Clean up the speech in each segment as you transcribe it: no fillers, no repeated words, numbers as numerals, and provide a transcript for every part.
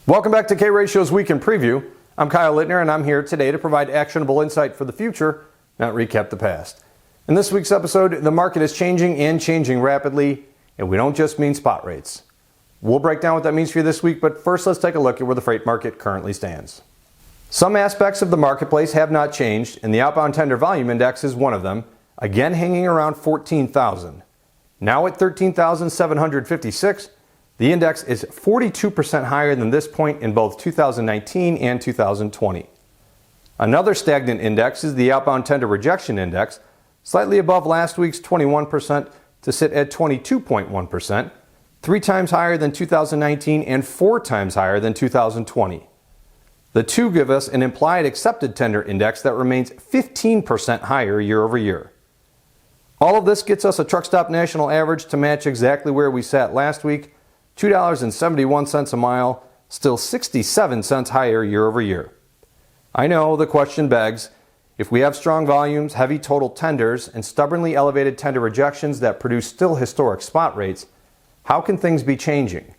Welcome back to K-Ratio's Week in Preview. I'm Kyle Lintner, and I'm here today to provide actionable insight for the future, not recap the past. In this week's episode, the market is changing and changing rapidly, and we don't just mean spot rates. We'll break down what that means for you this week, but first let's take a look at where the freight market currently stands. Some aspects of the marketplace have not changed, and the outbound tender volume index is one of them, again hanging around 14,000. Now at 13,756, the index is 42% higher than this point in both 2019 and 2020. Another stagnant index is the outbound tender rejection index, slightly above last week's 21% to sit at 22.1%, 3 times higher than 2019 and 4 times higher than 2020. The two give us an implied accepted tender index that remains 15% higher year over year. All of this gets us a truck stop national average to match exactly where we sat last week, $2.71 a mile, still 67 cents higher year over year. I know the question begs, if we have strong volumes, heavy total tenders, and stubbornly elevated tender rejections that produce still historic spot rates, how can things be changing?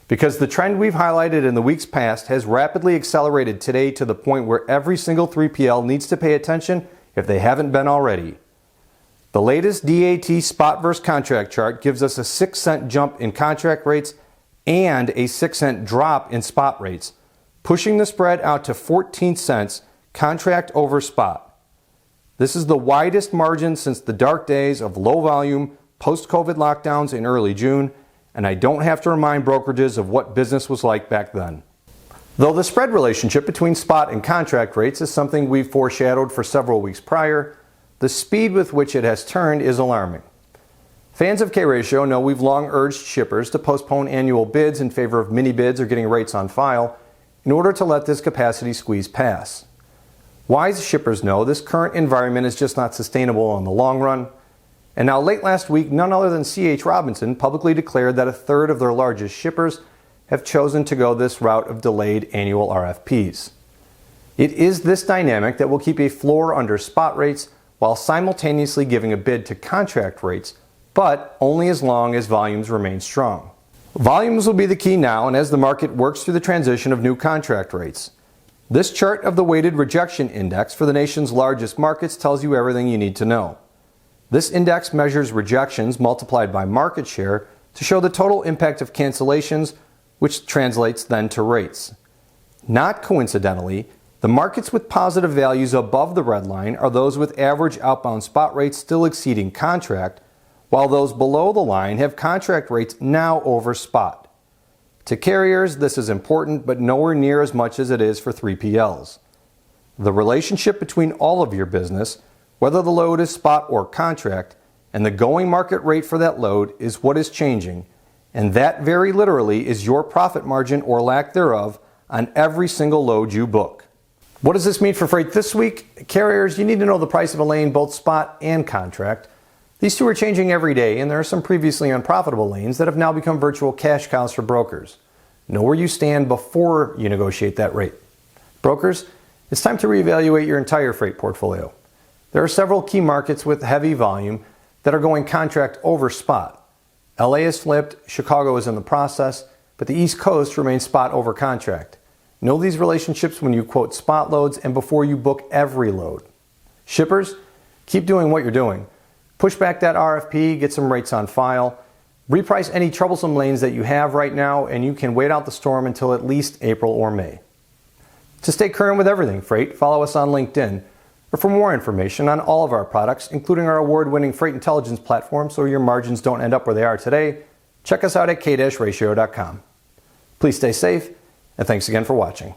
Because the trend we've highlighted in the weeks past has rapidly accelerated today to the point where every single 3PL needs to pay attention if they haven't been already. The latest DAT spot versus contract chart gives us a 6-cent jump in contract rates and a 6-cent drop in spot rates, pushing the spread out to 14 cents contract over spot. This is the widest margin since the dark days of low volume post-COVID lockdowns in early June, and I don't have to remind brokerages of what business was like back then. Though the spread relationship between spot and contract rates is something we've foreshadowed for several weeks prior, the speed with which it has turned is alarming. Fans of K-Ratio know we've long urged shippers to postpone annual bids in favor of mini bids or getting rates on file in order to let this capacity squeeze pass. Wise shippers know this current environment is just not sustainable in the long run. And now late last week, none other than C.H. Robinson publicly declared that a third of their largest shippers have chosen to go this route of delayed annual RFPs. It is this dynamic that will keep a floor under spot rates while simultaneously giving a bid to contract rates, but only as long as volumes remain strong. Volumes will be the key now and as the market works through the transition of new contract rates. This chart of the weighted rejection index for the nation's largest markets tells you everything you need to know. This index measures rejections multiplied by market share to show the total impact of cancellations, which translates then to rates. Not coincidentally, the markets with positive values above the red line are those with average outbound spot rates still exceeding contract, while those below the line have contract rates now over spot. To carriers, this is important, but nowhere near as much as it is for 3PLs. The relationship between all of your business, whether the load is spot or contract, and the going market rate for that load is what is changing, and that very literally is your profit margin or lack thereof on every single load you book. What does this mean for freight this week? Carriers, you need to know the price of a lane, both spot and contract. These two are changing every day, and there are some previously unprofitable lanes that have now become virtual cash cows for brokers. Know where you stand before you negotiate that rate. Brokers, it's time to reevaluate your entire freight portfolio. There are several key markets with heavy volume that are going contract over spot. LA is flipped, Chicago is in the process, but the East Coast remains spot over contract. Know these relationships when you quote spot loads and before you book every load. Shippers, keep doing what you're doing. Push back that RFP, get some rates on file. Reprice any troublesome lanes that you have right now, and you can wait out the storm until at least April or May. To stay current with everything freight, follow us on LinkedIn. Or for more information on all of our products, including our award-winning freight intelligence platform so your margins don't end up where they are today, check us out at k-ratio.com. Please stay safe, and thanks again for watching.